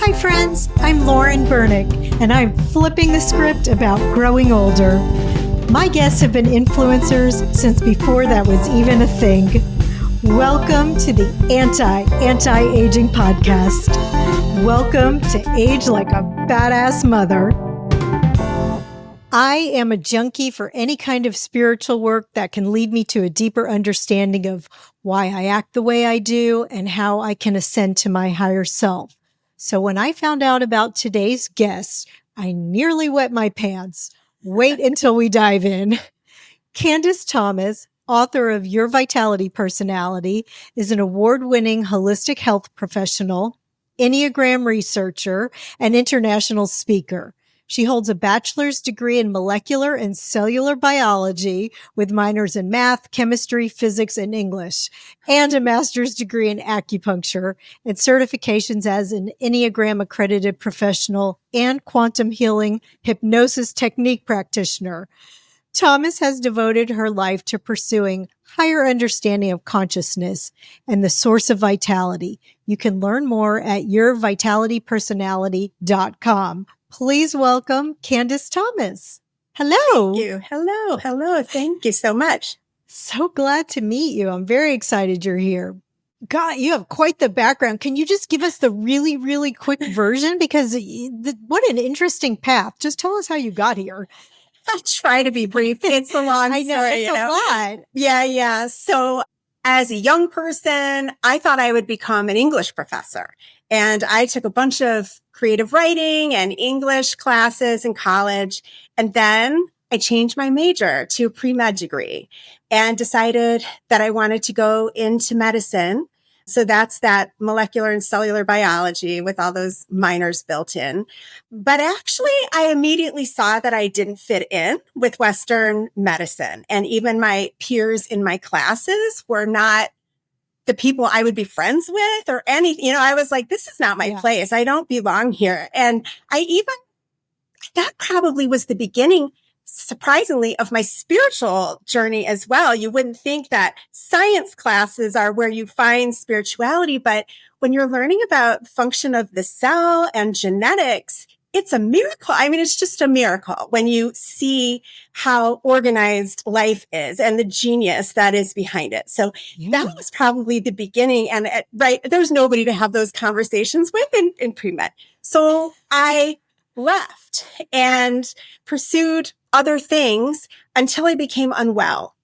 Hi friends, I'm Lauren Bernick, and I'm flipping the script about growing older. My guests have been influencers since before that was even a thing. Welcome to the Anti-Aging Podcast. Welcome to Age Like a Badass Mother. I am a junkie for any kind of spiritual work that can lead me to a deeper understanding of why I act the way I do and how I can ascend to my higher self. So when I found out about today's guest, I nearly wet my pants. Wait until we dive in. Candice Thomas, author of Your Vitality Personality, is an award-winning holistic health professional, Enneagram researcher, and international speaker. She holds a bachelor's degree in molecular and cellular biology with minors in math, chemistry, physics, and English, and a master's degree in acupuncture and certifications as an Enneagram accredited professional and quantum healing hypnosis technique practitioner. Thomas has devoted her life to pursuing higher understanding of consciousness and the source of vitality. You can learn more at yourvitalitypersonality.com. Please welcome Candice Thomas. Hello. Thank you. Hello. Thank you so much. So glad to meet you. I'm very excited you're here. God, you have quite the background. Can you just give us the really, really quick version? Because what an interesting path. Just tell us how you got here. I'll try to be brief. It's a long I know, story. it's a lot. Yeah. So as a young person, I thought I would become an English professor. And I took a bunch of creative writing and English classes in college. And then I changed my major to a pre-med degree and decided that I wanted to go into medicine. So that's that molecular and cellular biology with all those minors built in. But actually, I immediately saw that I didn't fit in with Western medicine. And even my peers in my classes were not the people I would be friends with or anything. I was like, this is not my place. I don't belong here. And that probably was the beginning, surprisingly, of my spiritual journey as well. You wouldn't think that science classes are where you find spirituality, but when you're learning about function of the cell and genetics, it's a miracle. I mean, it's just a miracle when you see how organized life is and the genius that is behind it. So that was probably the beginning. And there's nobody to have those conversations with in pre-med. So I left and pursued other things until I became unwell.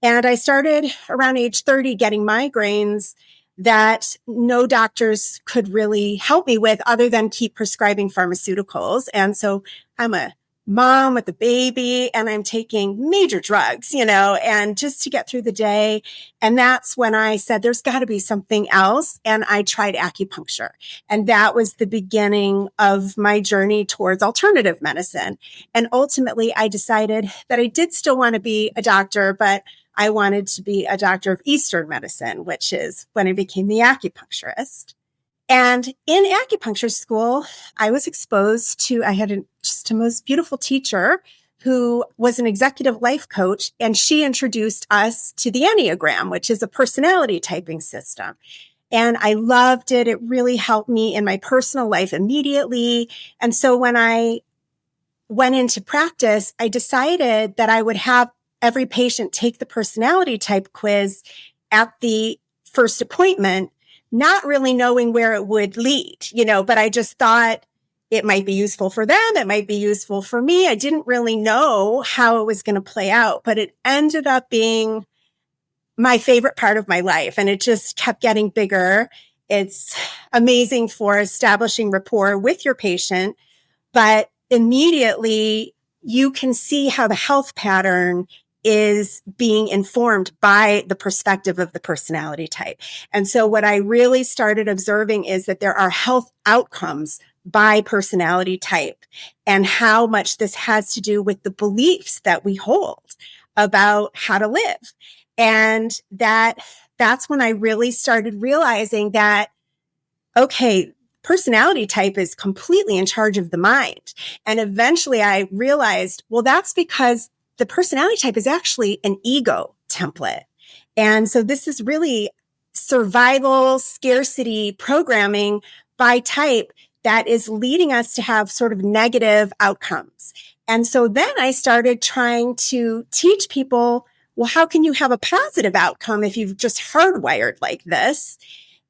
And I started around age 30 getting migraines that no doctors could really help me with other than keep prescribing pharmaceuticals. And so I'm a mom with a baby and I'm taking major drugs, and just to get through the day. And that's when I said, there's got to be something else. And I tried acupuncture. And that was the beginning of my journey towards alternative medicine. And ultimately, I decided that I did still want to be a doctor, but I wanted to be a doctor of Eastern medicine, which is when I became the acupuncturist. And in acupuncture school, I was exposed to, I had just a most beautiful teacher who was an executive life coach, and she introduced us to the Enneagram, which is a personality typing system. And I loved it. It really helped me in my personal life immediately. And so when I went into practice, I decided that I would have every patient take the personality type quiz at the first appointment, not really knowing where it would lead, but I just thought it might be useful for them. It might be useful for me. I didn't really know how it was going to play out, but it ended up being my favorite part of my life. And it just kept getting bigger. It's amazing for establishing rapport with your patient, but immediately you can see how the health pattern is being informed by the perspective of the personality type. And so what I really started observing is that there are health outcomes by personality type and how much this has to do with the beliefs that we hold about how to live. And that's when I really started realizing that, okay, personality type is completely in charge of the mind. And eventually I realized, well, that's because the personality type is actually an ego template. And so this is really survival, scarcity programming by type that is leading us to have sort of negative outcomes. And so then I started trying to teach people, well, how can you have a positive outcome if you've just hardwired like this?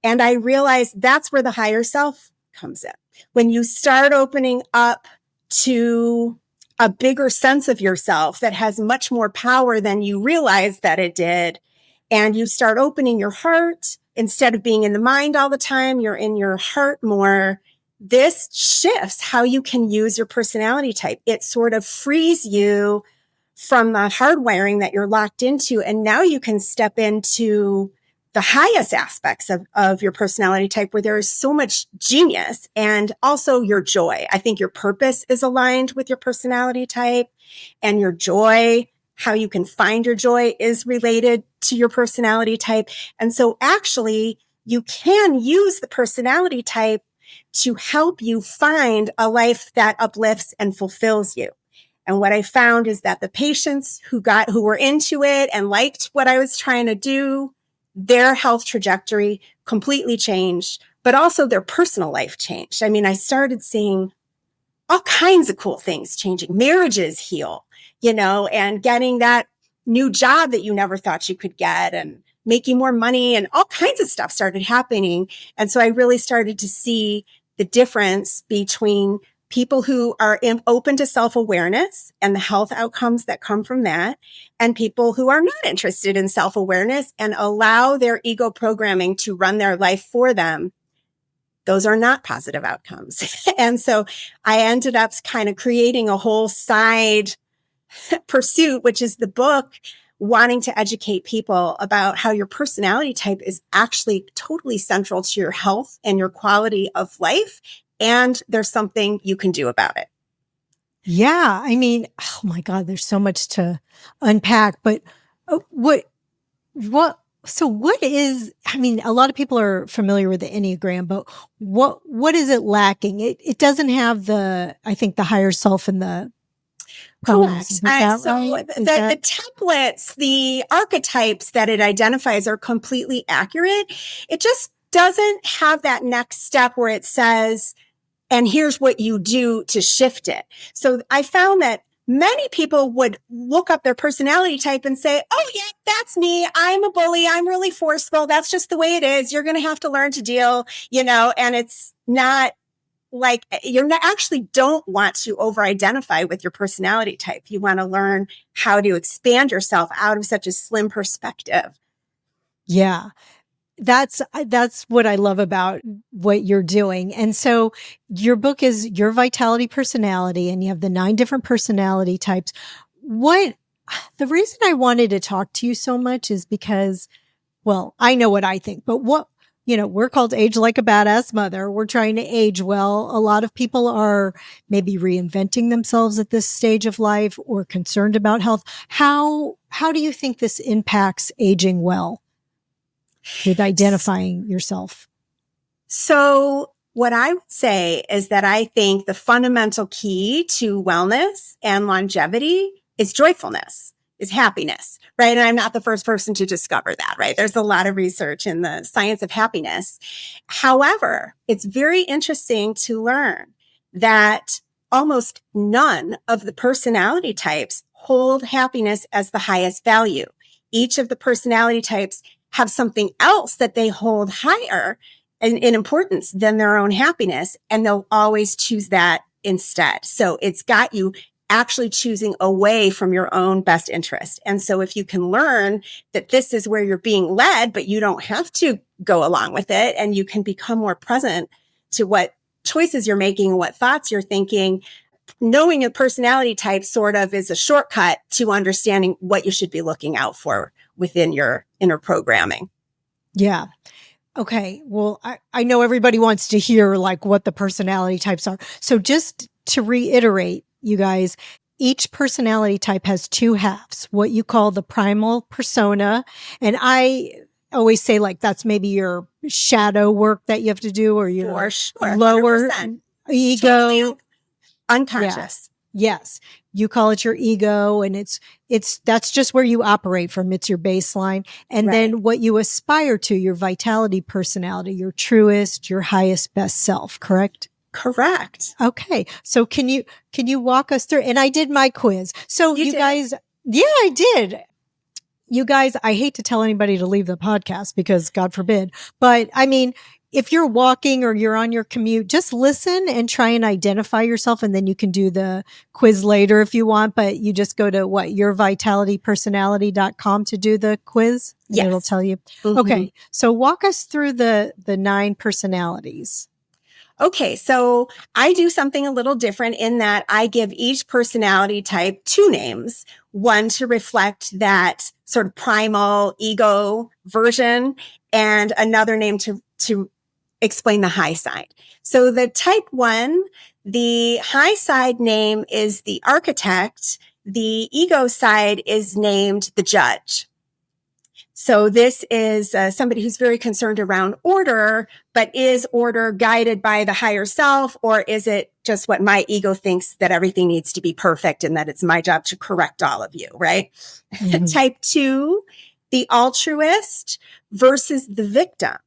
And I realized that's where the higher self comes in. When you start opening up to a bigger sense of yourself that has much more power than you realized that it did, and you start opening your heart instead of being in the mind all the time, you're in your heart more. This shifts how you can use your personality type. It sort of frees you from the hardwiring that you're locked into. And now you can step into the highest aspects of your personality type where there is so much genius and also your joy. I think your purpose is aligned with your personality type, and your joy, how you can find your joy, is related to your personality type. And so actually you can use the personality type to help you find a life that uplifts and fulfills you. And what I found is that the patients who were into it and liked what I was trying to do, their health trajectory completely changed, but also their personal life changed. I mean, I started seeing all kinds of cool things changing. Marriages heal, and getting that new job that you never thought you could get, and making more money, and all kinds of stuff started happening. And so I really started to see the difference between people who are open to self-awareness and the health outcomes that come from that, and people who are not interested in self-awareness and allow their ego programming to run their life for them. Those are not positive outcomes. And so I ended up kind of creating a whole side pursuit, which is the book, wanting to educate people about how your personality type is actually totally central to your health and your quality of life. And there's something you can do about it. Yeah. I mean, oh my God, there's so much to unpack, but so what is, I mean, a lot of people are familiar with the Enneagram, but what is it lacking? It doesn't have I think the higher self and the Correct. Is the templates, the archetypes that it identifies are completely accurate. It just doesn't have that next step where it says, and here's what you do to shift it. So I found that many people would look up their personality type and say, oh yeah, that's me. I'm a bully. I'm really forceful. That's just the way it is. You're going to have to learn to deal, and it's not like actually don't want to over-identify with your personality type. You want to learn how to expand yourself out of such a slim perspective. Yeah. That's what I love about what you're doing. And so your book is Your Vitality Personality, and you have the 9 different personality types. The reason I wanted to talk to you so much is because, well, I know what I think, but we're called Age Like a Badass Mother. We're trying to age well. A lot of people are maybe reinventing themselves at this stage of life or concerned about health. How do you think this impacts aging well with identifying yourself? So what I would say is that I think the fundamental key to wellness and longevity is joyfulness, is happiness, right? And I'm not the first person to discover that, right? There's a lot of research in the science of happiness. However, it's very interesting to learn that almost none of the personality types hold happiness as the highest value. Each of the personality types have something else that they hold higher in importance than their own happiness, and they'll always choose that instead. So it's got you actually choosing away from your own best interest. And so if you can learn that this is where you're being led, but you don't have to go along with it, and you can become more present to what choices you're making, what thoughts you're thinking, knowing your personality type sort of is a shortcut to understanding what you should be looking out for within your inner programming. Yeah. Okay. Well, I know everybody wants to hear like what the personality types are. So just to reiterate, you guys, each personality type has 2 halves, what you call the primal persona. And I always say like, that's maybe your shadow work that you have to do, or your lower 100%. Ego. Totally unconscious. Yeah. Yes. You call it your ego, and that's just where you operate from. It's your baseline. And then what you aspire to, your vitality personality, your truest, your highest, best self, correct? Correct. Okay. So can you walk us through? And I did my quiz. So You did? guys, yeah, I did. You guys, I hate to tell anybody to leave the podcast because God forbid, but I mean, if you're walking or you're on your commute, just listen and try and identify yourself. And then you can do the quiz later if you want, but you just go to yourvitalitypersonality.com to do the quiz. And Yes. it'll tell you. Mm-hmm. Okay. So walk us through the 9 personalities. Okay, so I do something a little different in that I give each personality type 2 names, one to reflect that sort of primal ego version and another name to explain the high side. So the type 1, the high side name is the architect. The ego side is named the judge. So this is somebody who's very concerned around order, but is order guided by the higher self, or is it just what my ego thinks that everything needs to be perfect and that it's my job to correct all of you, right? Mm-hmm. Type 2, the altruist versus the victim.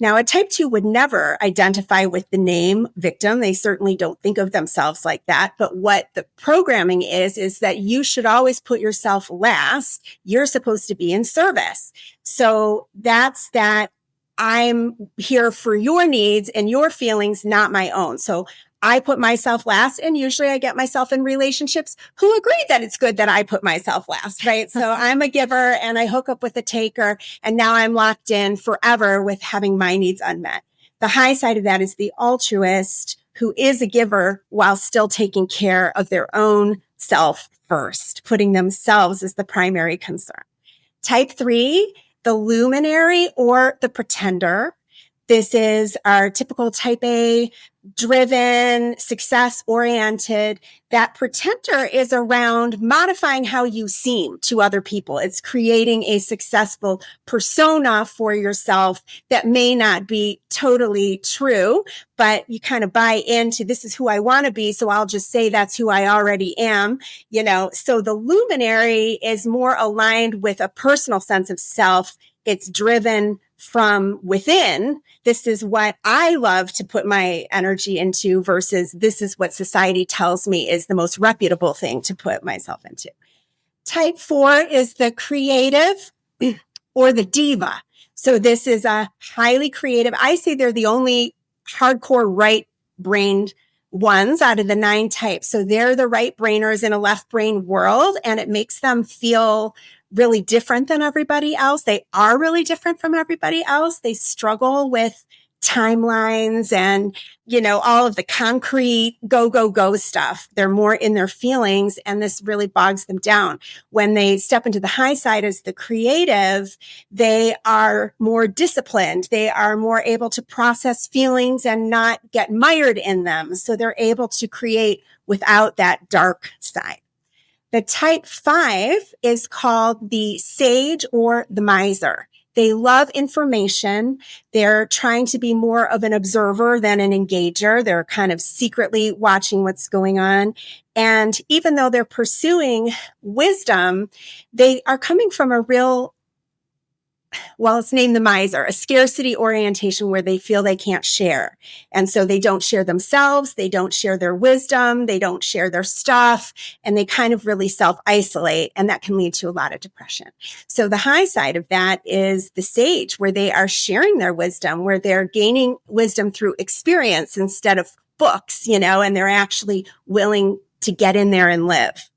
Now, a type 2 would never identify with the name victim. They certainly don't think of themselves like that. But what the programming is that you should always put yourself last. You're supposed to be in service. So that's that I'm here for your needs and your feelings, not my own. So I put myself last, and usually I get myself in relationships who agree that it's good that I put myself last, right? So I'm a giver and I hook up with a taker, and now I'm locked in forever with having my needs unmet. The high side of that is the altruist who is a giver while still taking care of their own self first, putting themselves as the primary concern. Type 3, the luminary or the pretender. This is our typical type A, driven, success-oriented. That pretender is around modifying how you seem to other people. It's creating a successful persona for yourself that may not be totally true, but you kind of buy into, this is who I want to be, so I'll just say that's who I already am. You know, so the luminary is more aligned with a personal sense of self. It's driven from within. This is what I love to put my energy into versus this is what society tells me is the most reputable thing to put myself into. Type 4 is the creative or the diva. So this is a highly creative. I say they're the only hardcore right-brained ones out of the 9 types. So they're the right brainers in a left brain world, and it makes them feel really different than everybody else. They are really different from everybody else. They struggle with timelines and, you know, all of the concrete go stuff. They're more in their feelings, and this really bogs them down. When they step into the high side as the creative, they are more disciplined. They are more able to process feelings and not get mired in them. So they're able to create without that dark side. The type 5 is called the sage or the miser. They love information. They're trying to be more of an observer than an engager. They're kind of secretly watching what's going on. And even though they're pursuing wisdom, they are coming from a real, well, it's named the miser, a scarcity orientation where they feel they can't share. And so they don't share themselves. They don't share their wisdom. They don't share their stuff. And they kind of really self-isolate. And that can lead to a lot of depression. So the high side of that is the sage, where they are sharing their wisdom, where they're gaining wisdom through experience instead of books, you know, and they're actually willing to get in there and live.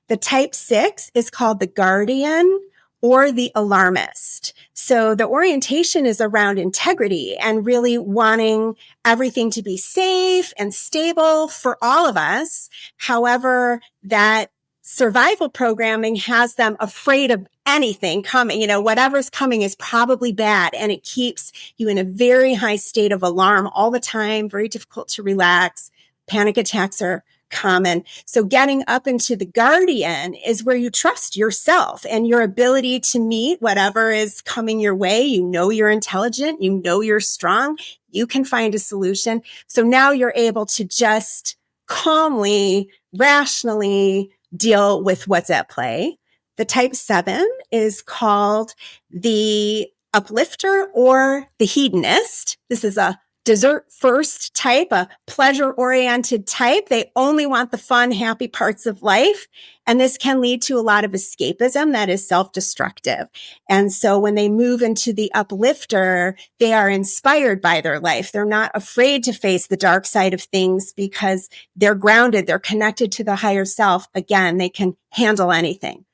The type 6 is called the guardian or the alarmist. So the orientation is around integrity and really wanting everything to be safe and stable for all of us. However, that survival programming has them afraid of anything coming. You know, whatever's coming is probably bad, and it keeps you in a very high state of alarm all the time, very difficult to relax. Panic attacks are common. So getting up into the guardian is where you trust yourself and your ability to meet whatever is coming your way. You know you're intelligent. You know you're strong. You can find a solution. So now you're able to just calmly, rationally deal with what's at play. The type 7 is called the uplifter or the hedonist. This is a dessert first type, a pleasure oriented type. They only want the fun, happy parts of life. And this can lead to a lot of escapism that is self-destructive. And so when they move into the uplifter, they are inspired by their life. They're not afraid to face the dark side of things because they're grounded. They're connected to the higher self. Again, they can handle anything.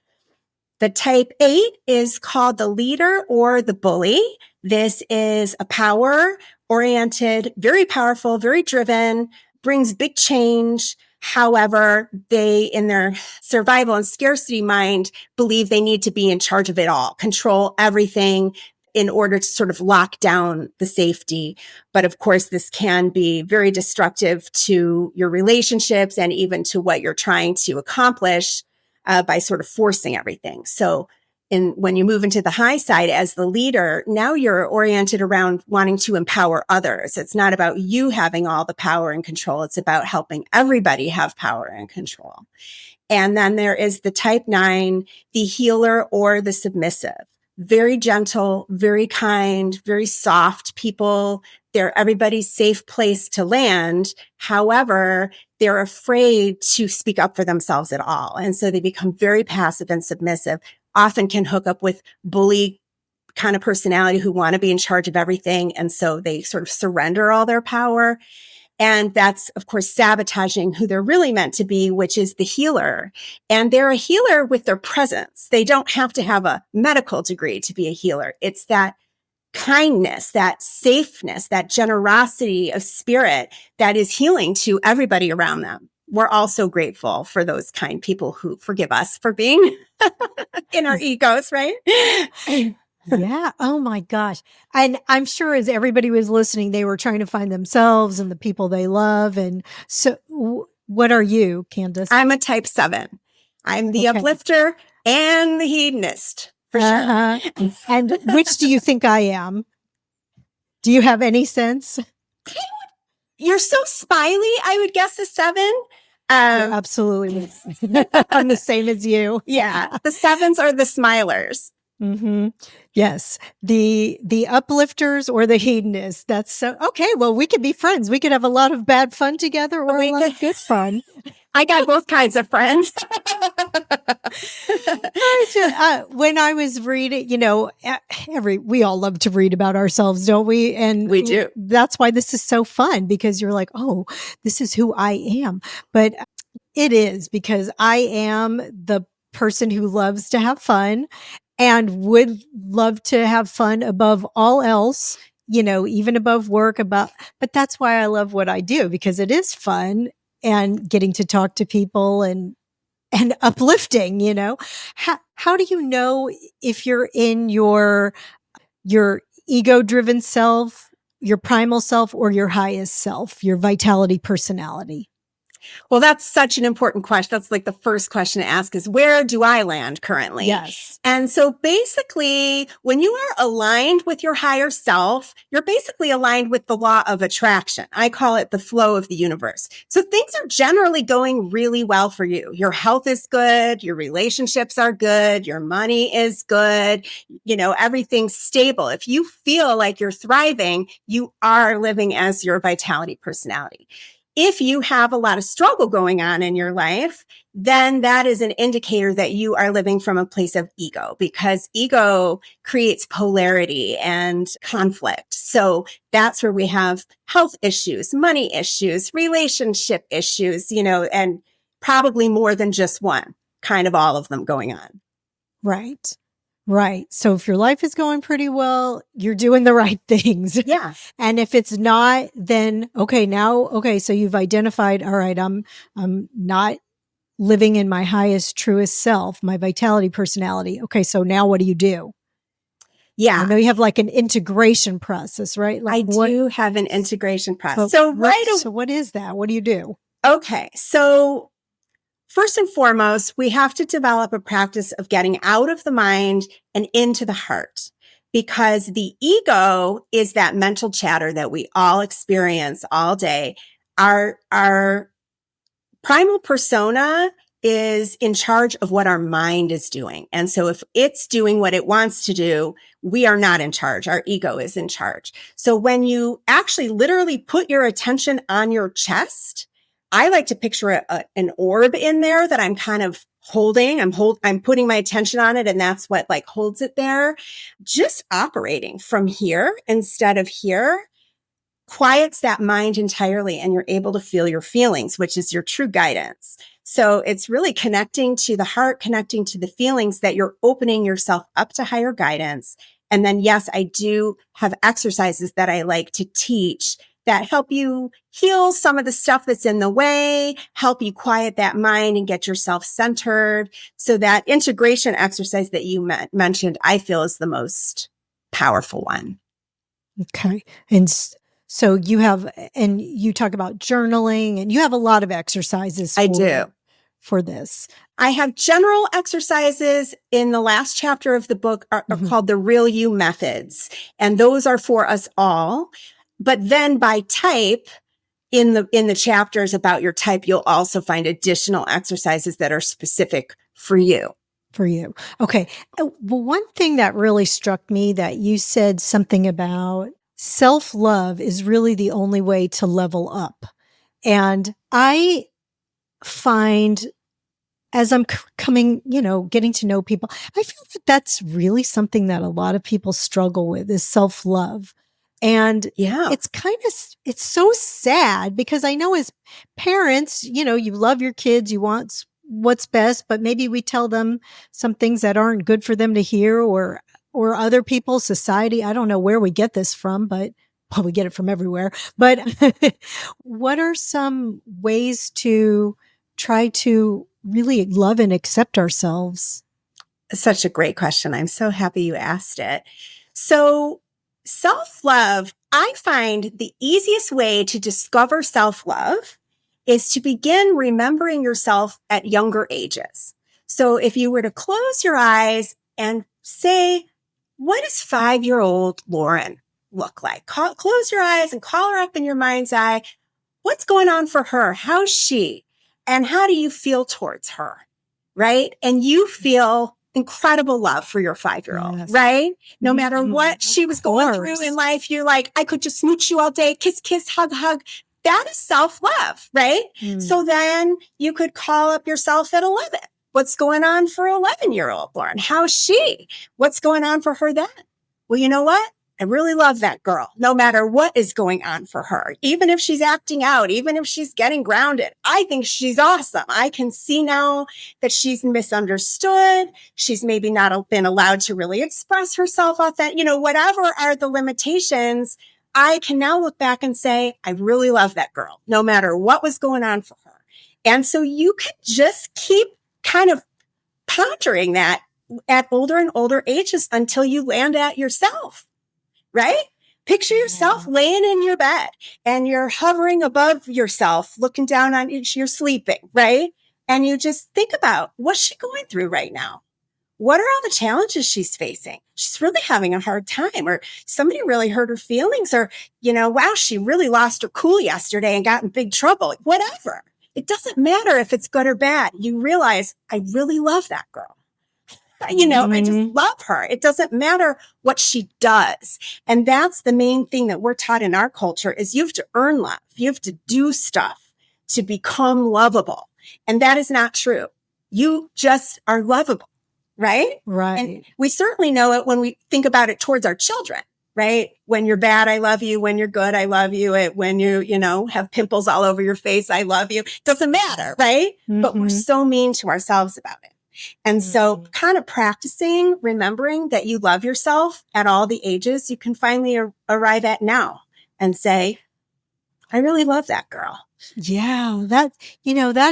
The type 8 is called the leader or the bully. This is a power oriented, very powerful, very driven, brings big change. However, they, in their survival and scarcity mind, believe they need to be in charge of it all, control everything in order to sort of lock down the safety. But of course, this can be very destructive to your relationships and even to what you're trying to accomplish by sort of forcing everything. So when you move into the high side as the leader, now you're oriented around wanting to empower others. It's not about you having all the power and control. It's about helping everybody have power and control. And then there is the type 9, the healer or the submissive. Very gentle, very kind, very soft people. They're everybody's safe place to land. However, they're afraid to speak up for themselves at all. And so they become very passive and submissive, often can hook up with bully kind of personality who want to be in charge of everything. And so they sort of surrender all their power. And that's, of course, sabotaging who they're really meant to be, which is the healer. And they're a healer with their presence. They don't have to have a medical degree to be a healer. It's that kindness, that safeness, that generosity of spirit that is healing to everybody around them. We're also grateful for those kind people who forgive us for being in our egos, right? Yeah. Oh my gosh. And I'm sure as everybody was listening, they were trying to find themselves and the people they love. And so what are you, Candice? I'm a type 7. I'm the uplifter and the hedonist for sure. And which do you think I am? Do you have any sense? You're so smiley. I would guess a 7. Absolutely. I'm the same as you. Yeah. The 7s are the smilers. Mm-hmm. Yes. The uplifters or the hedonists. That's so okay. Well, we could be friends. We could have a lot of bad fun together or a lot of good fun. I got both kinds of friends. When I was reading, we all love to read about ourselves, don't we? And we do. That's why this is so fun because you're like, oh, this is who I am. But it is because I am the person who loves to have fun and would love to have fun above all else, even above work, but that's why I love what I do because it is fun and getting to talk to people and uplifting, How do you know if you're in your ego driven self, your primal self, or your highest self, your vitality personality? Well, that's such an important question. That's like the first question to ask is, where do I land currently? Yes. And so basically, when you are aligned with your higher self, you're basically aligned with the law of attraction. I call it the flow of the universe. So things are generally going really well for you. Your health is good. Your relationships are good. Your money is good. Everything's stable. If you feel like you're thriving, you are living as your vitality personality. If you have a lot of struggle going on in your life, then that is an indicator that you are living from a place of ego because ego creates polarity and conflict. So that's where we have health issues, money issues, relationship issues, and probably more than just one, kind of all of them going on. Right. Right. So if your life is going pretty well, you're doing the right things. Yeah. And if it's not, then so you've identified, all right, I'm not living in my highest, truest self, my vitality personality. Okay. So now what do you do? Yeah. I know you have like an integration process, right? Like I do have an integration process. So what is that? What do you do? Okay. So first and foremost, we have to develop a practice of getting out of the mind and into the heart because the ego is that mental chatter that we all experience all day. Our primal persona is in charge of what our mind is doing. And so if it's doing what it wants to do, we are not in charge. Our ego is in charge. So when you actually literally put your attention on your chest, I like to picture an orb in there that I'm kind of holding. I'm putting my attention on it, and that's what like holds it there. Just operating from here instead of here quiets that mind entirely, and you're able to feel your feelings, which is your true guidance. So it's really connecting to the heart, connecting to the feelings, that you're opening yourself up to higher guidance. And then, yes, I do have exercises that I like to teach that help you heal some of the stuff that's in the way, help you quiet that mind and get yourself centered. So that integration exercise that you mentioned, I feel is the most powerful one. Okay. And so you have, and you talk about journaling, and you have a lot of exercises. I do. For this. I have general exercises in the last chapter of the book are called the Real You Methods. And those are for us all. But then by type, in the chapters about your type, you'll also find additional exercises that are specific for you. For you. Okay. Well, one thing that really struck me, that you said something about self-love is really the only way to level up. And I find, as I'm coming, getting to know people, I feel that that's really something that a lot of people struggle with, is self-love. And it's so sad, because I know as parents, you love your kids, you want what's best, but maybe we tell them some things that aren't good for them to hear, or other people, society. I don't know where we get this from, but we get it from everywhere. But what are some ways to try to really love and accept ourselves? Such a great question. I'm so happy you asked it. So self-love, I find the easiest way to discover self-love is to begin remembering yourself at younger ages. So if you were to close your eyes and say, what does 5-year-old Lauren look like? Close your eyes and call her up in your mind's eye. What's going on for her? How's she? And how do you feel towards her? Right? And you feel incredible love for your 5-year-old, yes. Right? No matter what she was going through in life, you're like, I could just smooch you all day, kiss, kiss, hug, hug. That is self-love, right? So then you could call up yourself at 11. What's going on for 11-year-old Lauren? How's she? What's going on for her then? Well, you know what? I really love that girl, no matter what is going on for her. Even if she's acting out, even if she's getting grounded, I think she's awesome. I can see now that she's misunderstood. She's maybe not been allowed to really express herself whatever are the limitations. I can now look back and say, I really love that girl, no matter what was going on for her. And so you can just keep kind of pondering that at older and older ages until you land at yourself. Right? Picture yourself laying in your bed and you're hovering above yourself, looking down on you, you're sleeping, right? And you just think about, what's she going through right now? What are all the challenges she's facing? She's really having a hard time, or somebody really hurt her feelings, or, wow, she really lost her cool yesterday and got in big trouble. Whatever. It doesn't matter if it's good or bad. You realize, I really love that girl. I just love her. It doesn't matter what she does. And that's the main thing that we're taught in our culture, is you have to earn love. You have to do stuff to become lovable. And that is not true. You just are lovable, right? Right. And we certainly know it when we think about it towards our children, right? When you're bad, I love you. When you're good, I love you. When you have pimples all over your face, I love you. Doesn't matter, right? But we're so mean to ourselves about it. And so kind of practicing, remembering that you love yourself at all the ages you can finally arrive at now and say, I really love that girl. Yeah, that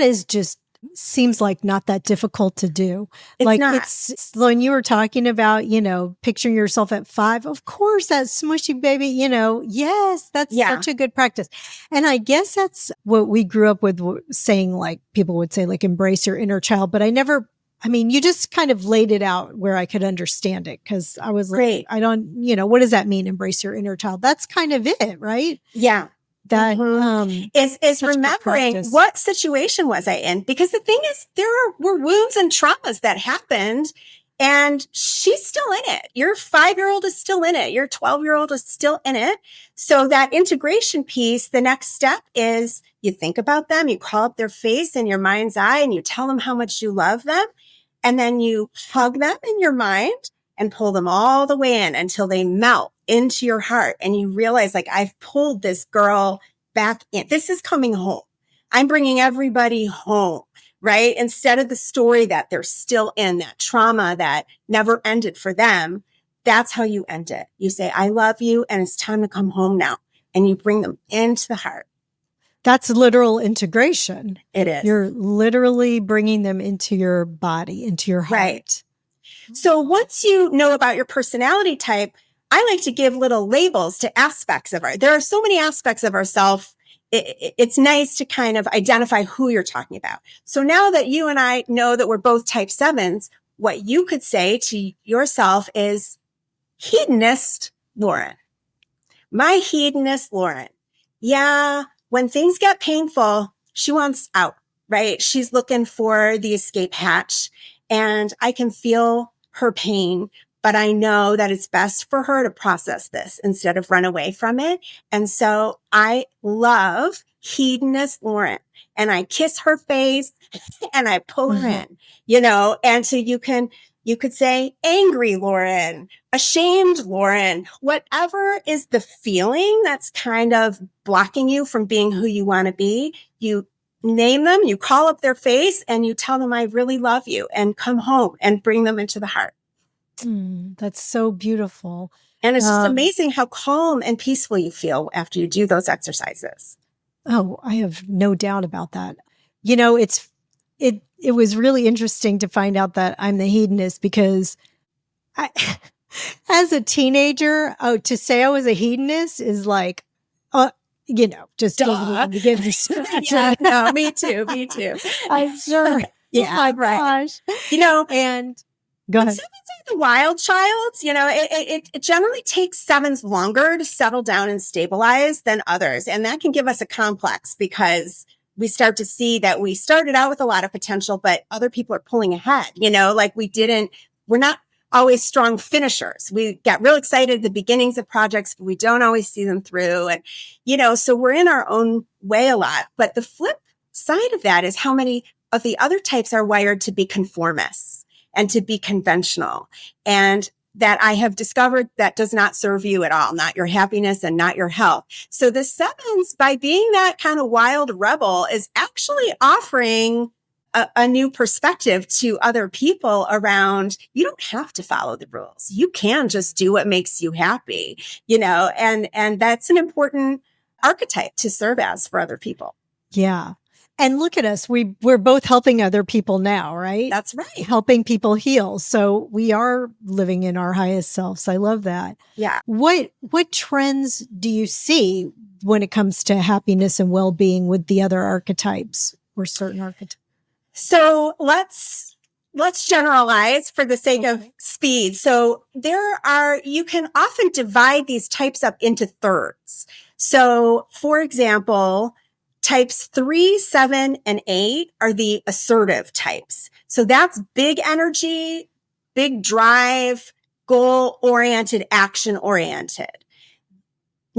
is just seems like not that difficult to do. It's when you were talking about, picturing yourself at 5, of course, that smushy baby, yes, that's such a good practice. And I guess that's what we grew up with, saying, like, people would say, like, embrace your inner child, but you just kind of laid it out where I could understand it, because I was great. Like, I don't, what does that mean? Embrace your inner child. That's kind of it, right? Yeah. That is such good remembering practice. what situation was I in? Because the thing is, were wounds and traumas that happened, and she's still in it. Your 5-year-old is still in it. Your 12-year-old is still in it. So that integration piece, the next step is you think about them, you call up their face in your mind's eye, and you tell them how much you love them. And then you hug them in your mind and pull them all the way in until they melt into your heart. And you realize, like, I've pulled this girl back in. This is coming home. I'm bringing everybody home, right? Instead of the story that they're still in, that trauma that never ended for them. That's how you end it. You say, I love you, and it's time to come home now. And you bring them into the heart. That's literal integration. It is. You're literally bringing them into your body, into your heart. Right. So once you know about your personality type, I like to give little labels to aspects of there are so many aspects of ourselves. It's nice to kind of identify who you're talking about. So now that you and I know that we're both type 7s, what you could say to yourself is hedonist Lauren. My hedonist Lauren. Yeah, when things get painful, she wants out, right? She's looking for the escape hatch, and I can feel her pain, but I know that it's best for her to process this instead of run away from it. And so I love hedonist Lauren, and I kiss her face and I pull her in, and so you could say angry Lauren, ashamed Lauren, whatever is the feeling that's kind of blocking you from being who you want to be. You name them, you call up their face, and you tell them, I really love you, and come home and bring them into the heart. That's so beautiful. And it's just amazing how calm and peaceful you feel after you do those exercises. Oh, I have no doubt about that. It was really interesting to find out that I'm the hedonist, because as a teenager, to say I was a hedonist is like, just begin to scratch. No, me too. I'm sure. Yeah, oh my right. gosh. And go ahead. 7s are the wild child. It generally takes 7s longer to settle down and stabilize than others. And that can give us a complex, because we start to see that we started out with a lot of potential, but other people are pulling ahead, we're not always strong finishers. We get real excited at the beginnings of projects, but we don't always see them through. And, so we're in our own way a lot. But the flip side of that is how many of the other types are wired to be conformists and to be conventional. And that I have discovered that does not serve you at all, not your happiness and not your health. So the 7s, by being that kind of wild rebel, is actually offering a new perspective to other people around, you don't have to follow the rules. You can just do what makes you happy, and that's an important archetype to serve as for other people. Yeah. And look at us. We're both helping other people now, right? That's right. Helping people heal. So we are living in our highest selves. I love that. Yeah. What trends do you see when it comes to happiness and well-being with the other archetypes or certain archetypes? So let's generalize for the sake of speed. So you can often divide these types up into thirds. So for example, types 3, 7, and 8 are the assertive types. So that's big energy, big drive, goal-oriented, action-oriented.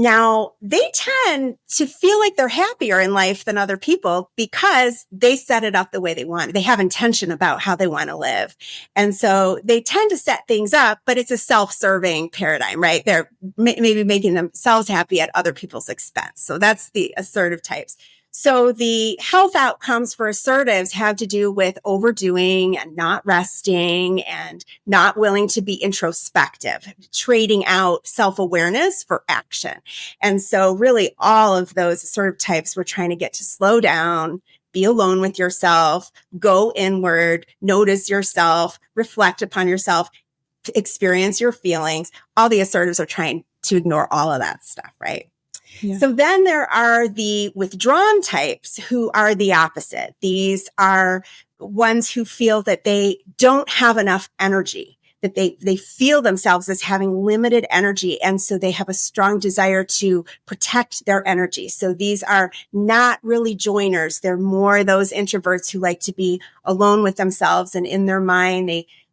Now, they tend to feel like they're happier in life than other people because they set it up the way they want. They have intention about how they want to live. And so they tend to set things up, but it's a self-serving paradigm, right? They're maybe making themselves happy at other people's expense. So that's the assertive types. So the health outcomes for assertives have to do with overdoing and not resting and not willing to be introspective, trading out self-awareness for action. And so really all of those assertive types, we're trying to get to slow down, be alone with yourself, go inward, notice yourself, reflect upon yourself, experience your feelings. All the assertives are trying to ignore all of that stuff, right? Yeah. So then there are the withdrawn types who are the opposite. These are ones who feel that they don't have enough energy. that they feel themselves as having limited energy. And so they have a strong desire to protect their energy. So these are not really joiners. They're more those introverts who like to be alone with themselves and in their mind.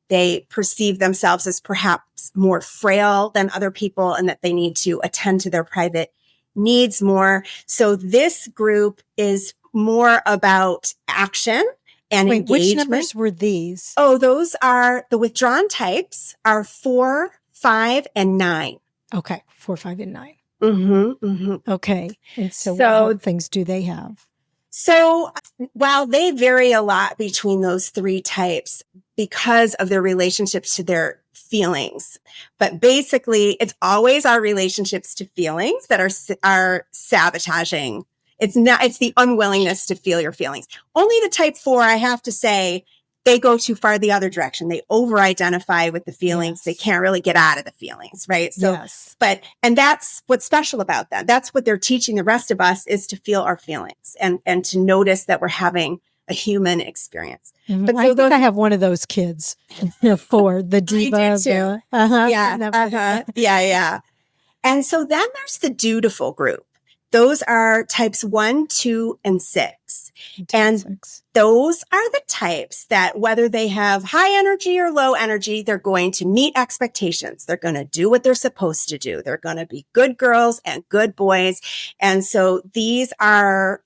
They perceive themselves as perhaps more frail than other people and that they need to attend to their private needs more. So this group is more about action and Wait, engagement. which numbers were these? Oh, those are the withdrawn types are 4, 5, and 9. Okay, 4, 5, and 9. Mm-hmm, mm-hmm. Okay. And so what health things do they have? So while they vary a lot between those 3 types because of their relationships to their feelings, but basically it's always our relationships to feelings that are sabotaging. It's the unwillingness to feel your feelings. Only the type 4, I have to say, they go too far the other direction. They over-identify with the feelings. Yes. They can't really get out of the feelings, right? So, yes. And that's what's special about that. That's what they're teaching the rest of us, is to feel our feelings and to notice that we're having a human experience. Mm-hmm. But I think I have one of those kids, 4, the diva. I do too. Yeah. And so then there's the dutiful group. Those are types 1, 2, and 6. And those are the types that, whether they have high energy or low energy, they're going to meet expectations. They're going to do what they're supposed to do. They're going to be good girls and good boys. And so these are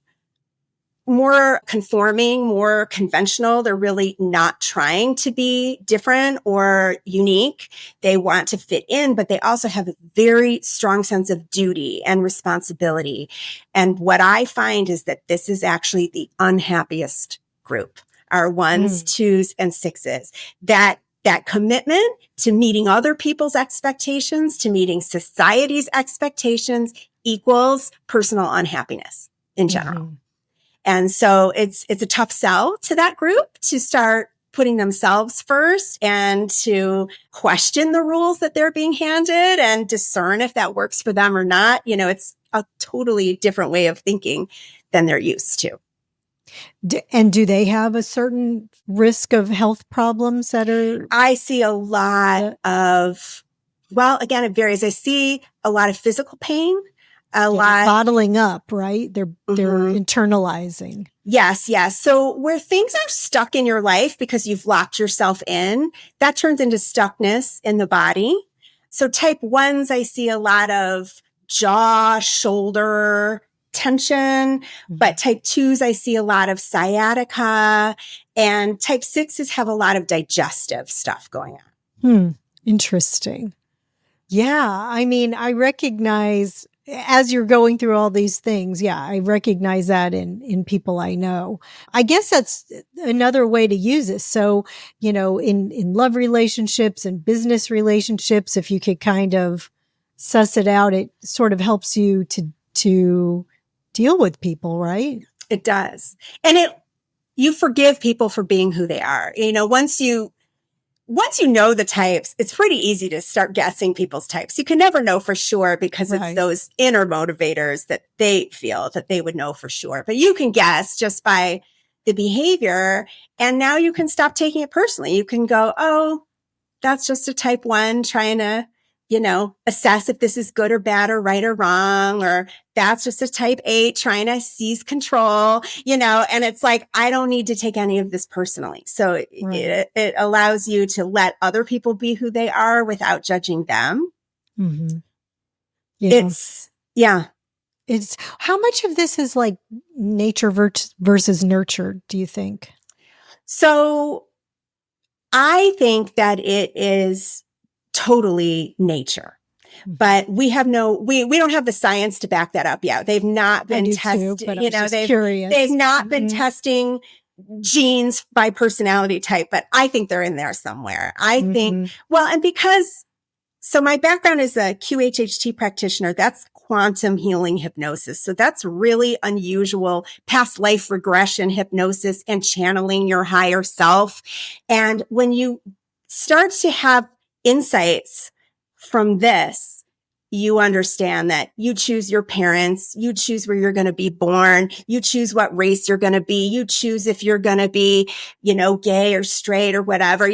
more conforming, more conventional. They're really not trying to be different or unique. They want to fit in, but they also have a very strong sense of duty and responsibility. And what I find is that this is actually the unhappiest group, our 1s, 2s, and 6s. That commitment to meeting other people's expectations, to meeting society's expectations, equals personal unhappiness in general. Mm-hmm. And so it's a tough sell to that group to start putting themselves first and to question the rules that they're being handed and discern if that works for them or not. You know, it's a totally different way of thinking than they're used to. And do they have a certain risk of health problems that are? I see a lot of, well, again, it varies. I see a lot of physical pain. Lot bottling up, right? They're internalizing. Yes. So where things are stuck in your life because you've locked yourself in, that turns into stuckness in the body. So type 1s, I see a lot of jaw, shoulder tension, but type 2s, I see a lot of sciatica, and type 6s have a lot of digestive stuff going on. Interesting. Yeah. I mean, I recognize, as you're going through all these things, I recognize that in people I know. I guess that's another way to use this. So, you know, in love relationships and business relationships, if you could kind of suss it out, it sort of helps you to deal with people, right? It does. And you forgive people for being who they are. You know, once you know the types, it's pretty easy to start guessing people's types. You can never know for sure because it's those inner motivators that they feel that they would know for sure. But you can guess just by the behavior. And now you can stop taking it personally. You can go, oh, that's just a type 1 trying to, you know, assess if this is good or bad or right or wrong, or that's just a type 8 trying to seize control, you know, and it's like, I don't need to take any of this personally. So it allows you to let other people be who they are without judging them. Mm-hmm. It's how much of this is like nature versus nurture, do you think? So I think that it is totally nature. But we have we don't have the science to back that up yet. They've not been testing, you know, they've not been testing genes by personality type, but I think they're in there somewhere. I think, well, and so my background is a QHHT practitioner. That's quantum healing hypnosis. So that's really unusual past life regression hypnosis and channeling your higher self. And when you start to have insights from this, you understand that you choose your parents, you choose where you're going to be born, you choose what race you're going to be, you choose if you're going to be, gay or straight or whatever.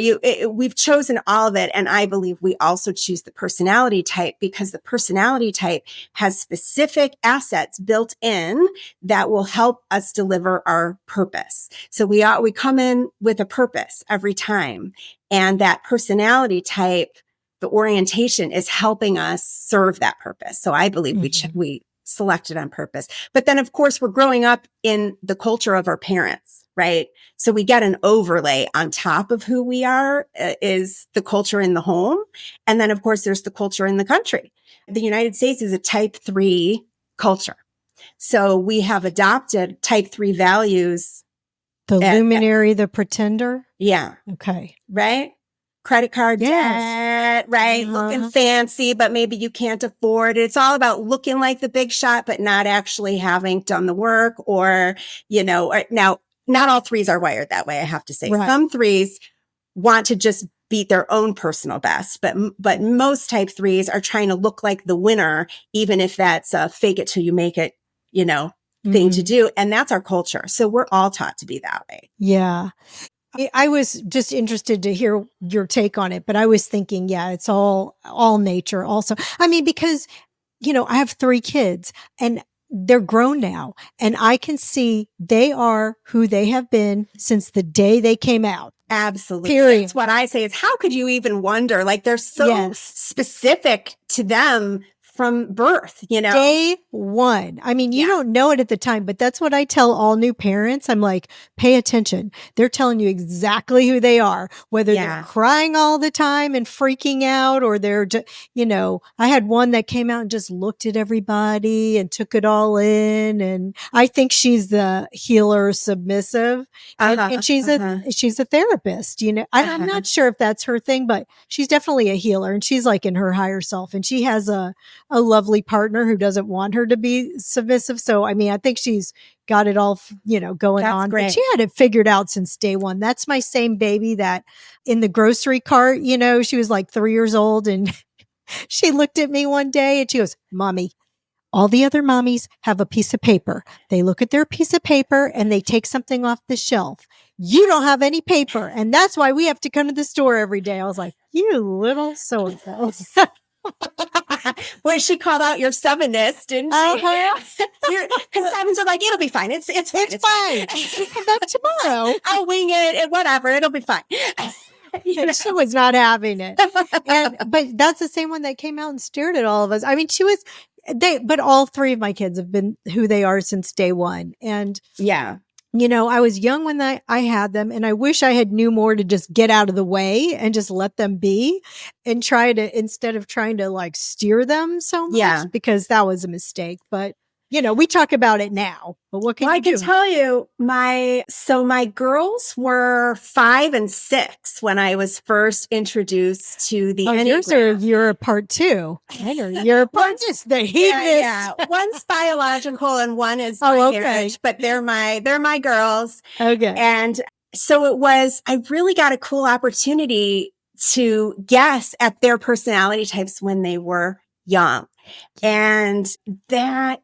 We've chosen all of it. And I believe we also choose the personality type because the personality type has specific assets built in that will help us deliver our purpose. So we come in with a purpose every time. And that personality type, the orientation is helping us serve that purpose. So I believe we selected on purpose. But then of course we're growing up in the culture of our parents, right? So we get an overlay on top of who we are is the culture in the home. And then of course there's the culture in the country. The United States is a type 3 culture. So we have adopted type 3 values. The luminary, the pretender. Yeah. Okay. Right? Credit card debt, right? Looking fancy, but maybe you can't afford it. It's all about looking like the big shot, but not actually having done the work or, now not all threes are wired that way. I have to say some threes want to just beat their own personal best, but most type threes are trying to look like the winner, even if that's a fake it till you make it, thing to do. And that's our culture. So we're all taught to be that way. Yeah. I was just interested to hear your take on it, but I was thinking, yeah, it's all nature also. I mean, because, I have 3 kids and they're grown now and I can see they are who they have been since the day they came out. Absolutely. Period. That's what I say is how could you even wonder? Like they're so specific to them from birth, Day one. I mean, you don't know it at the time, but that's what I tell all new parents. I'm like, pay attention. They're telling you exactly who they are, whether they're crying all the time and freaking out or they're just, I had one that came out and just looked at everybody and took it all in. And I think she's the healer submissive and she's a therapist, I'm not sure if that's her thing, but she's definitely a healer and she's like in her higher self and she has a lovely partner who doesn't want her to be submissive. So, I mean, I think she's got it all, going on. Great. But she had it figured out since day one. That's my same baby that in the grocery cart, she was like 3 years old and she looked at me one day and she goes, "Mommy, all the other mommies have a piece of paper. They look at their piece of paper and they take something off the shelf. You don't have any paper. And that's why we have to come to the store every day." I was like, "You little so-and-so." Well, she called out your sevenness, didn't she? Because sevens are like, it'll be fine. It's fine. It's fine. Come back tomorrow. I'll wing it and whatever. It'll be fine. She was not having it. But that's the same one that came out and stared at all of us. I mean, but all 3 of my kids have been who they are since day one. And I was young when I had them and I wish I had knew more to just get out of the way and just let them be and instead of trying to like steer them so much because that was a mistake. But we talk about it now, but what can you do? I can tell you my girls were 5 and 6 when I was first introduced to the Enneagram. You're a part 2. I know you're a part 2. The hedonist. One's biological and one is marriage, but they're my girls. Okay. And so I really got a cool opportunity to guess at their personality types when they were young. And that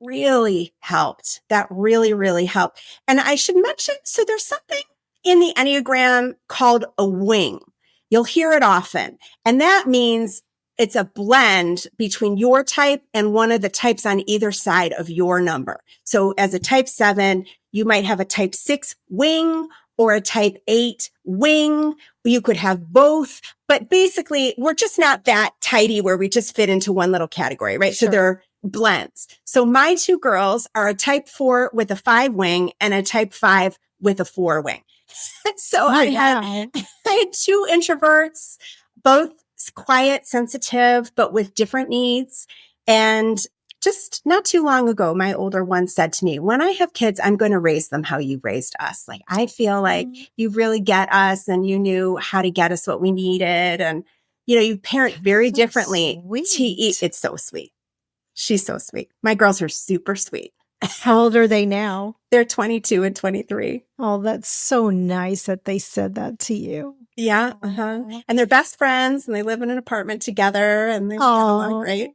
really helped. That really, really helped. And I should mention, so there's something in the Enneagram called a wing. You'll hear it often. And that means it's a blend between your type and one of the types on either side of your number. So as a type 7, you might have a type 6 wing or a type 8 wing. You could have both, but basically we're just not that tidy where we just fit into one little category, right? Sure. So they're blends. So my 2 girls are a type 4 with a 5 wing and a type 5 with a 4 wing. So I had 2 introverts, both quiet, sensitive, but with different needs. And just not too long ago, my older one said to me, "When I have kids, I'm going to raise them how you raised us. Like, I feel like you really get us and you knew how to get us what we needed. And, you parent very differently." It's so sweet. She's so sweet. My girls are super sweet. How old are they now? They're 22 and 23. Oh, that's so nice that they said that to you. Yeah. And they're best friends and they live in an apartment together and they get along great.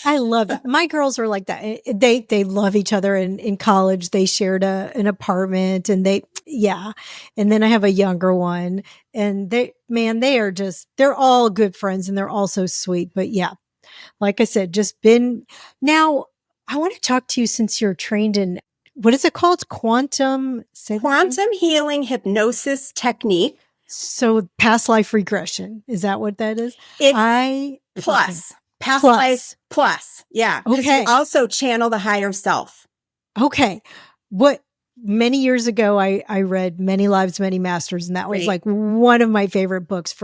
I love that. My girls are like that. They love each other. In college, they shared an apartment, and yeah. And then I have a younger one, and they're all good friends, and they're all so sweet. But yeah, like I said, just been now. I want to talk to you since you're trained in, what is it called? Quantum healing hypnosis technique. So past life regression. Is that what that is? It's plus. Okay. Past life plus. Yeah. Okay. You also channel the higher self. Okay. Many years ago, I read Many Lives, Many Masters, and that was like one of my favorite books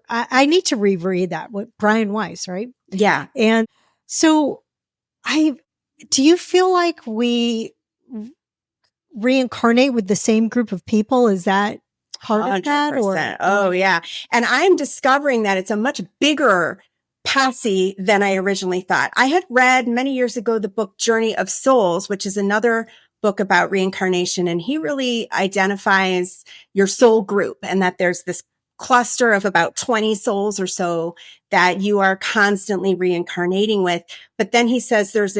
I need to reread that with Brian Weiss, right? Yeah. And so do you feel like we reincarnate with the same group of people? Is that part 100%. Of that? Or? Oh, yeah. And I'm discovering that it's a much bigger posse than I originally thought. I had read many years ago the book Journey of Souls, which is another book about reincarnation. And he really identifies your soul group, and that there's this cluster of about 20 souls or so that you are constantly reincarnating with. But then he says there's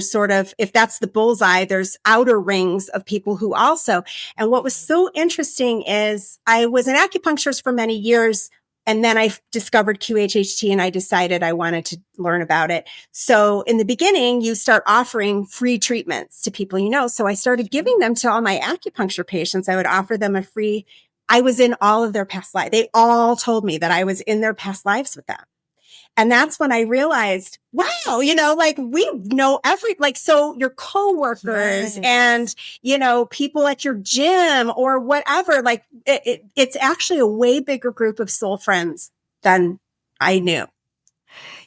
sort of, if that's the bullseye, there's outer rings of people who also. And what was so interesting is I was an acupuncturist for many years, and then I discovered QHHT, and I decided I wanted to learn about it. So in the beginning, you start offering free treatments to people you know. So I started giving them to all my acupuncture patients. I would offer them I was in all of their past lives. They all told me that I was in their past lives with them. And that's when I realized, wow, like we know so your coworkers and, people at your gym or whatever, like it's actually a way bigger group of soul friends than I knew.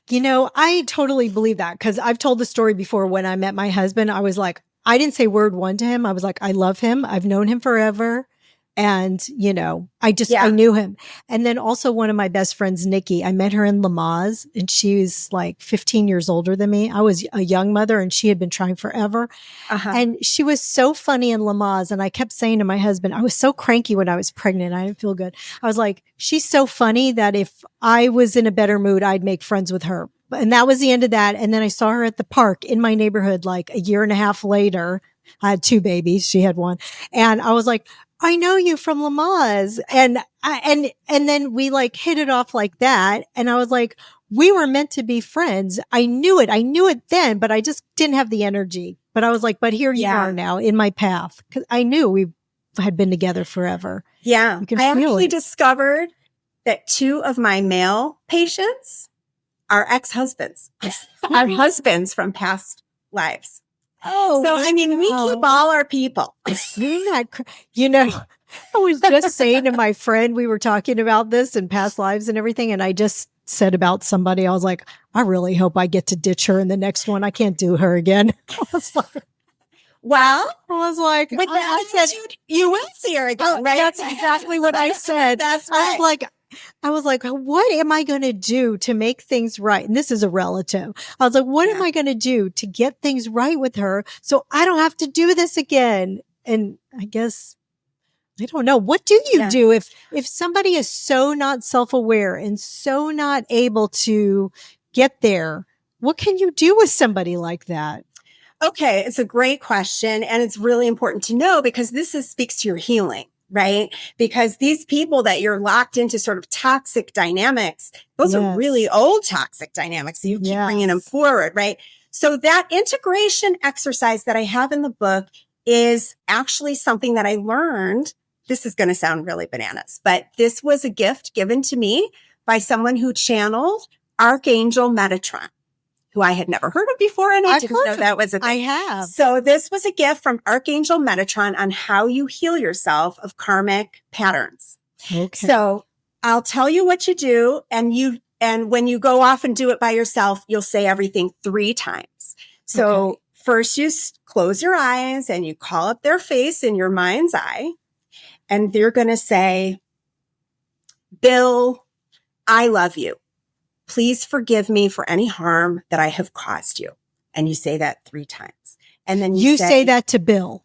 I totally believe that, because I've told the story before. When I met my husband, I was like, I didn't say word one to him. I was like, I love him. I've known him forever. And, I knew him. And then also one of my best friends, Nikki, I met her in Lamaze, and she was like 15 years older than me. I was a young mother, and she had been trying forever. Uh-huh. And she was so funny in Lamaze. And I kept saying to my husband, I was so cranky when I was pregnant. I didn't feel good. I was like, she's so funny that if I was in a better mood, I'd make friends with her. And that was the end of that. And then I saw her at the park in my neighborhood, like a year and a half later. I had 2 babies. She had 1. And I was like, I know you from Lamaze. And then we like hit it off like that. And I was like, we were meant to be friends. I knew it then, but I just didn't have the energy. But I was like, but here you are now in my path. 'Cause I knew we had been together forever. Yeah. I actually discovered that 2 of my male patients are ex-husbands, are husbands from past lives. Oh, so I mean, we keep all our people. I was just saying to my friend, we were talking about this and past lives and everything, and I just said about somebody, I was like, I really hope I get to ditch her in the next one. I can't do her again. I was like, with that attitude, you will see her again, right? That's exactly what I said. That's right. I was like, what am I going to do to make things right? And this is a relative. I was like, what am I going to do to get things right with her so I don't have to do this again? And I guess, I don't know. What do you do if somebody is so not self-aware and so not able to get there? What can you do with somebody like that? Okay. It's a great question. And it's really important to know, because this speaks to your healing. Right? Because these people that you're locked into sort of toxic dynamics, those are really old toxic dynamics. So you keep bringing them forward, right? So that integration exercise that I have in the book is actually something that I learned. This is going to sound really bananas, but this was a gift given to me by someone who channeled Archangel Metatron, who I had never heard of before, and I didn't know that was a thing. I have. So this was a gift from Archangel Metatron on how you heal yourself of karmic patterns. Okay. So I'll tell you what you do, and when you go off and do it by yourself, you'll say everything 3 times. So first you close your eyes and you call up their face in your mind's eye, and they're going to say, Bill, I love you. Please forgive me for any harm that I have caused you. And you say that 3 times. And then you say that to Bill.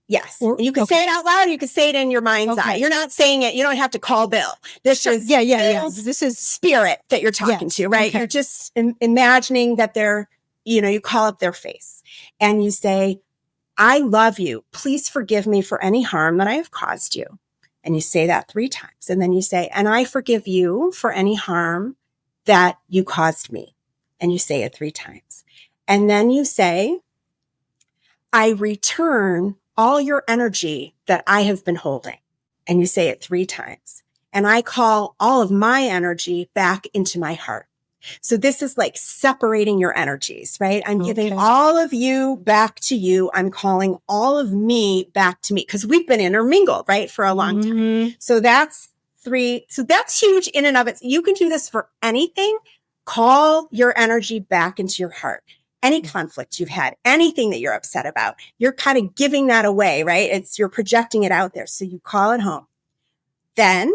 Yes. Or, And you can say it out loud. You can say it in your mind's eye. You're not saying it. You don't have to call Bill. This is This is spirit that you're talking to, right? You're just imagining that you call up their face and you say, I love you. Please forgive me for any harm that I have caused you. And you say that 3 times. And then you say, and I forgive you for any harm that you caused me. And you say it 3 times. And then you say, I return all your energy that I have been holding. And you say it 3 times. And I call all of my energy back into my heart. So this is like separating your energies, right? I'm giving all of you back to you. I'm calling all of me back to me because we've been intermingled, right? For a long time. So that's 3. So that's huge in and of it. You can do this for anything. Call your energy back into your heart. Any conflict you've had, anything that you're upset about, you're kind of giving that away, right? You're projecting it out there. So you call it home. Then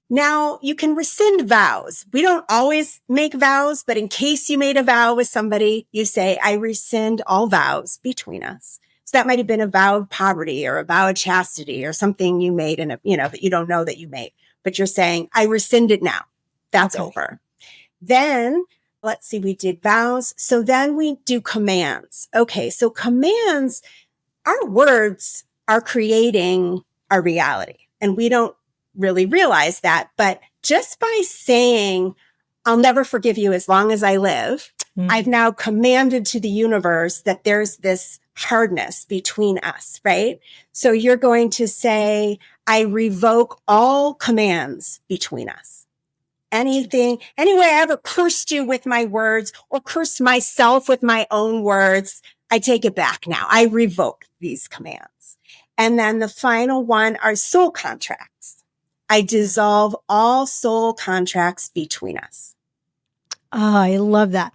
now you can rescind vows. We don't always make vows, but in case you made a vow with somebody, you say, I rescind all vows between us. So that might have been a vow of poverty or a vow of chastity or something you made that you don't know that you made, but you're saying, I rescind it now. That's over. Then let's see, we did vows. So then we do commands. Okay. So commands, our words are creating our reality and we don't really realize that. But just by saying, I'll never forgive you as long as I live, I've now commanded to the universe that there's this hardness between us, right? So you're going to say, I revoke all commands between us. Any way I ever cursed you with my words or cursed myself with my own words, I take it back now. I revoke these commands. And then the final one are soul contracts. I dissolve all soul contracts between us. Oh, I love that.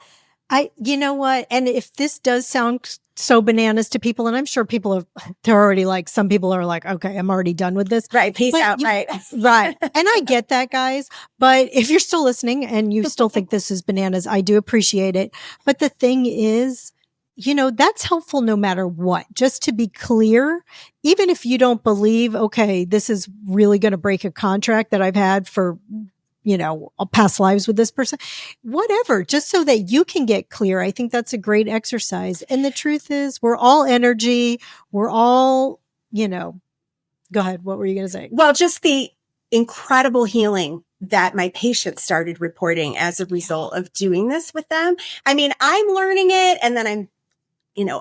You know what? And if this does sound so bananas to people, and I'm sure they're already like, some people are like, okay, I'm already done with this. Right. Peace out. Right. Right. And I get that, guys. But if you're still listening and you still think this is bananas, I do appreciate it. But the thing is, that's helpful no matter what. Just to be clear, even if you don't believe, okay, this is really going to break a contract that I've had for past lives with this person, whatever, just so that you can get clear. I think that's a great exercise. And the truth is we're all energy. We're all, go ahead. What were you going to say? Well, just the incredible healing that my patients started reporting as a result of doing this with them. I mean, I'm learning it and then I'm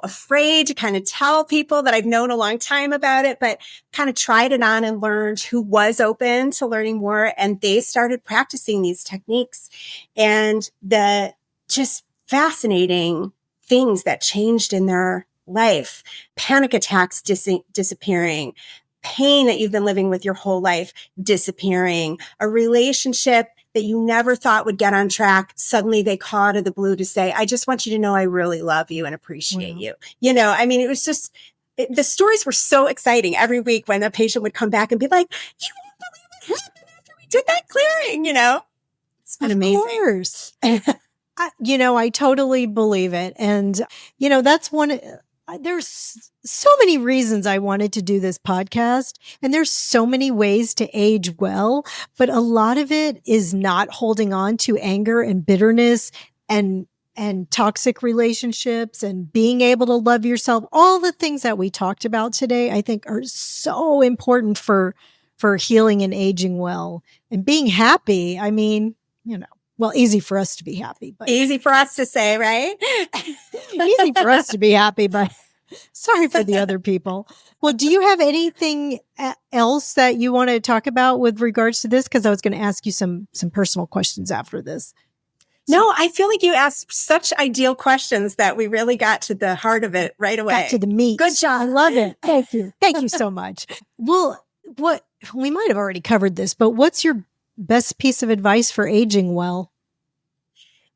afraid to kind of tell people that I've known a long time about it, but kind of tried it on and learned who was open to learning more. And they started practicing these techniques and the just fascinating things that changed in their life, panic attacks disappearing, pain that you've been living with your whole life disappearing, a relationship that you never thought would get on track. Suddenly they call out of the blue to say, I just want you to know I really love you and appreciate you. I mean, it was just, the stories were so exciting every week when a patient would come back and be like, you won't believe what happened after we did that clearing, It's been amazing. Of course. I totally believe it. And, that's there's so many reasons I wanted to do this podcast, and there's so many ways to age well, but a lot of it is not holding on to anger and bitterness and toxic relationships and being able to love yourself. All the things that we talked about today, I think are so important for healing and aging well and being happy. I mean, well, easy for us to be happy, but easy for us to say, right? Easy for us to be happy, but sorry for the other people. Well, do you have anything else that you want to talk about with regards to this? Because I was going to ask you some personal questions after this. No, I feel like you asked such ideal questions that we really got to the heart of it right away. Got to the meat. Good job. I love it. Thank you. Thank you so much. Well, we might have already covered this, but what's your best piece of advice for aging well?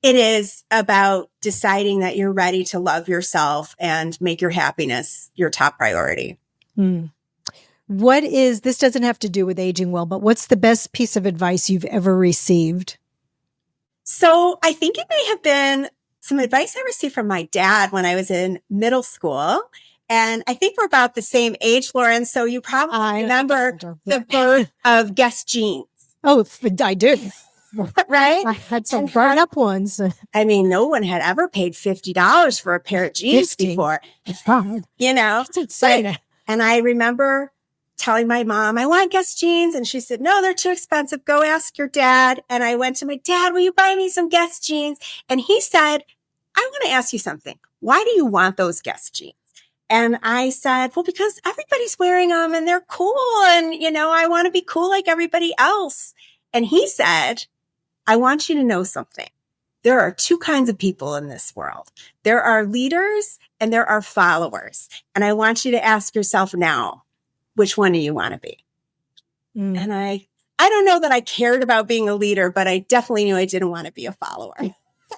It is about deciding that you're ready to love yourself and make your happiness your top priority. This doesn't have to do with aging well, but what's the best piece of advice you've ever received? So I think it may have been some advice I received from my dad when I was in middle school. And I think we're about the same age, Lauren. So you probably remember the birth of Guess jeans. Oh, I do. Right? I had some burn up ones. I mean, no one had ever paid $50 for a pair of jeans 50? before. God. You know? That's insane. And I remember telling my mom, I want Guess jeans. And she said, no, they're too expensive. Go ask your dad. And I went to my dad, will you buy me some Guess jeans? And he said, I want to ask you something. Why do you want those Guess jeans? And I said, well, because everybody's wearing them and they're cool. And, you know, I want to be cool like everybody else. And he said, I want you to know something. There are two kinds of people in this world. There are leaders and there are followers. And I want you to ask yourself now, which one do you want to be? And I don't know that I cared about being a leader, but I definitely knew I didn't want to be a follower.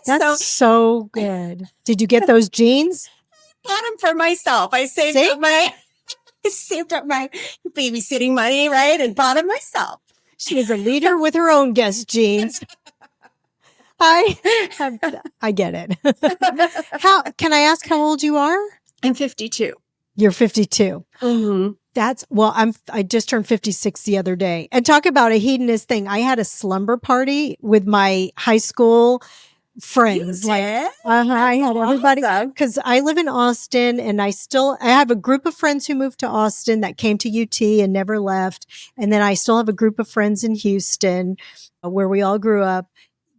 That's so good. Did you get those jeans? I bought them for myself. I saved up my babysitting money, right? And bought them myself. She is a leader with her own Guess jeans. I get it. How can I ask how old you are? I'm 52. You're 52. Mm-hmm. I just turned 56 the other day. And talk about a hedonist thing. I had a slumber party with my high school friends. I had everybody because I live in Austin and I have a group of friends who moved to Austin that came to UT and never left. And then I still have a group of friends in Houston where we all grew up.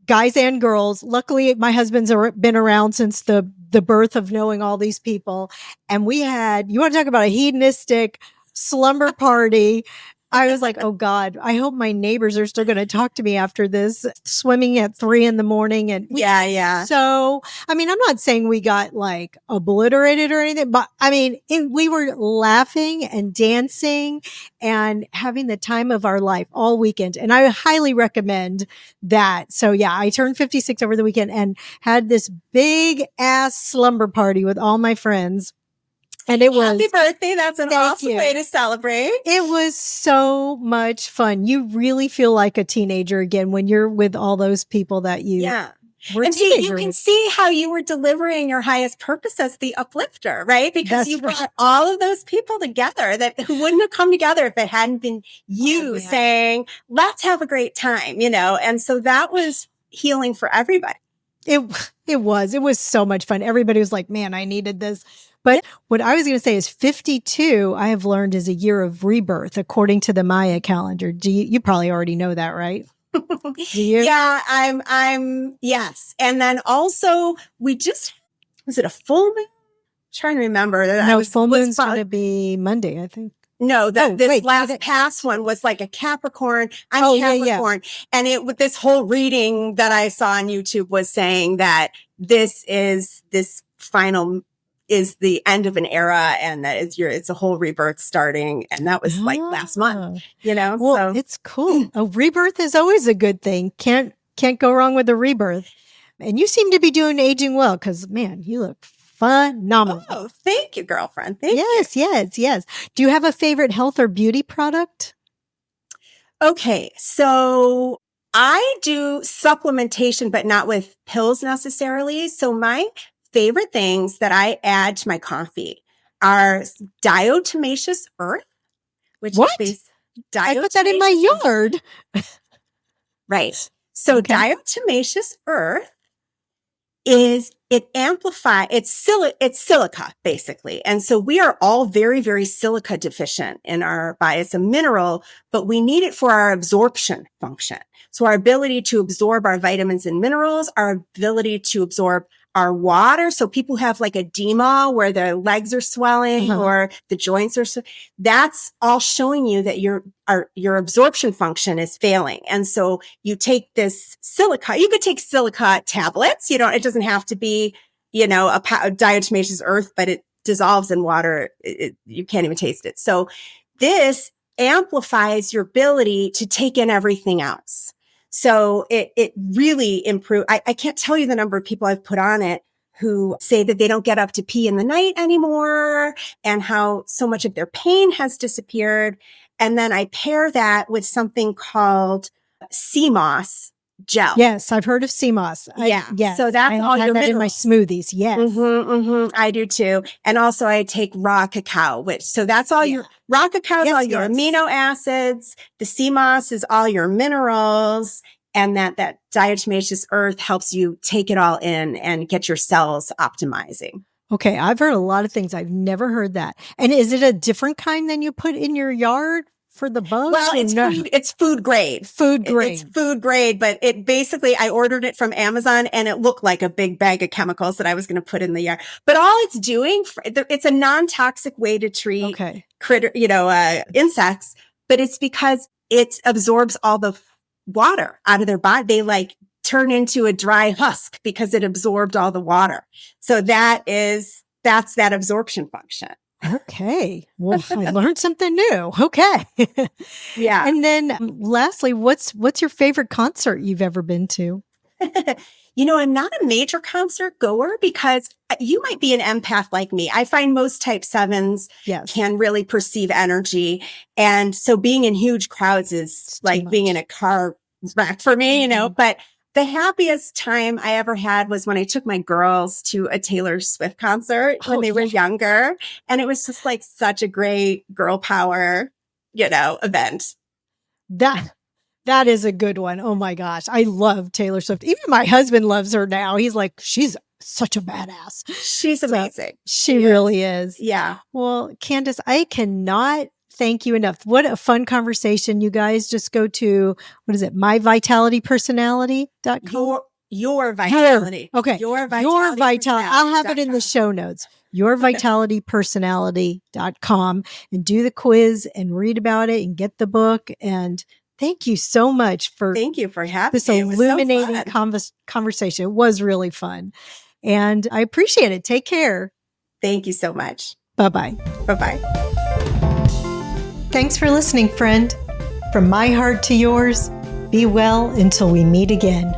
Guys and girls. Luckily, my husband's been around since the birth of knowing all these people. And you want to talk about a hedonistic slumber party. I was like, oh God, I hope my neighbors are still going to talk to me after this, swimming at 3 a.m. And yeah. So, I mean, I'm not saying we got like obliterated or anything, but I mean, we were laughing and dancing and having the time of our life all weekend. And I highly recommend that. So yeah, I turned 56 over the weekend and had this big ass slumber party with all my friends. And it was happy birthday. That's an awesome way to celebrate. It was so much fun. You really feel like a teenager again when you're with all those people that you were and you can see how you were delivering your highest purpose as the uplifter, right? Because you brought all of those people together who wouldn't have come together if it hadn't been you saying, let's have a great time, you know? And so that was healing for everybody. It was so much fun. Everybody was like, man, I needed this. But what I was going to say is 52, I have learned is a year of rebirth according to the Maya calendar. You probably already know that, right? Do you? Yeah, I'm yes. And then also was it a full moon? I'm trying to remember. No, full moon's going to be Monday, I think. No, this last past one was like a Capricorn. I'm Capricorn. Yeah. And this whole reading that I saw on YouTube was saying that this final is the end of an era and that it's a whole rebirth starting. And that was like last month, you know? Well, so it's cool. A rebirth is always a good thing. Can't go wrong with a rebirth. And you seem to be doing aging well because man, you look phenomenal. Oh, thank you, girlfriend. Thank you. Yes. Do you have a favorite health or beauty product? Okay. So I do supplementation, but not with pills necessarily. So my favorite things that I add to my coffee are diatomaceous earth, which is I put that in my yard. Right. So diatomaceous earth it's silica basically. And so we are all very, very silica deficient in our body. It's a mineral, but we need it for our absorption function. So our ability to absorb our vitamins and minerals, our ability to absorb our water. So people have like edema where their legs are swelling or the joints are, that's all showing you that your absorption function is failing. And so you take this silica, you could take silica tablets. It doesn't have to be, a diatomaceous earth, but it dissolves in water. You can't even taste it. So this amplifies your ability to take in everything else. So it really improved. I can't tell you the number of people I've put on it who say that they don't get up to pee in the night anymore and how so much of their pain has disappeared. And then I pair that with something called sea moss. gel. Yes, I've heard of sea moss. Yes, So that's all I your have that in my minerals. smoothies. Yes. I do too. And also I take raw cacao, so that's all your raw cacao is all your amino acids. The sea moss is all your minerals. And that diatomaceous earth helps you take it all in and get your cells optimizing. Okay. I've heard a lot of things. I've never heard that. And is it a different kind than you put in your yard for the bugs? Well, it's food grade. Food grade. It's food grade, but it basically, I ordered it from Amazon and it looked like a big bag of chemicals that I was going to put in the yard. But all it's doing, it's a non-toxic way to treat insects, but it's because it absorbs all the water out of their body. They turn into a dry husk because it absorbed all the water. So that's that absorption function. Okay. Well, I learned something new. Okay. Yeah. And then lastly, what's your favorite concert you've ever been to? I'm not a major concert goer because you might be an empath like me. I find most type 7s can really perceive energy. And so being in huge crowds is like being in a car wreck for me, but the happiest time I ever had was when I took my girls to a Taylor Swift concert when they were younger. And it was just like such a great girl power, event. That is a good one. Oh my gosh. I love Taylor Swift. Even my husband loves her now. He's like, she's such a badass. She's amazing. She really is. Yeah. Well, Candice, I cannot thank you enough. What a fun conversation. You guys just go to, what is it? myvitalitypersonality.com. Your vitality. Okay. Your vitality. I'll have it in the show notes. yourvitalitypersonality.com and do the quiz and read about it and get the book. And thank you so much thank you for having this me. illuminating conversation. It was really fun. And I appreciate it. Take care. Thank you so much. Bye-bye. Bye-bye. Thanks for listening, friend. From my heart to yours, be well until we meet again.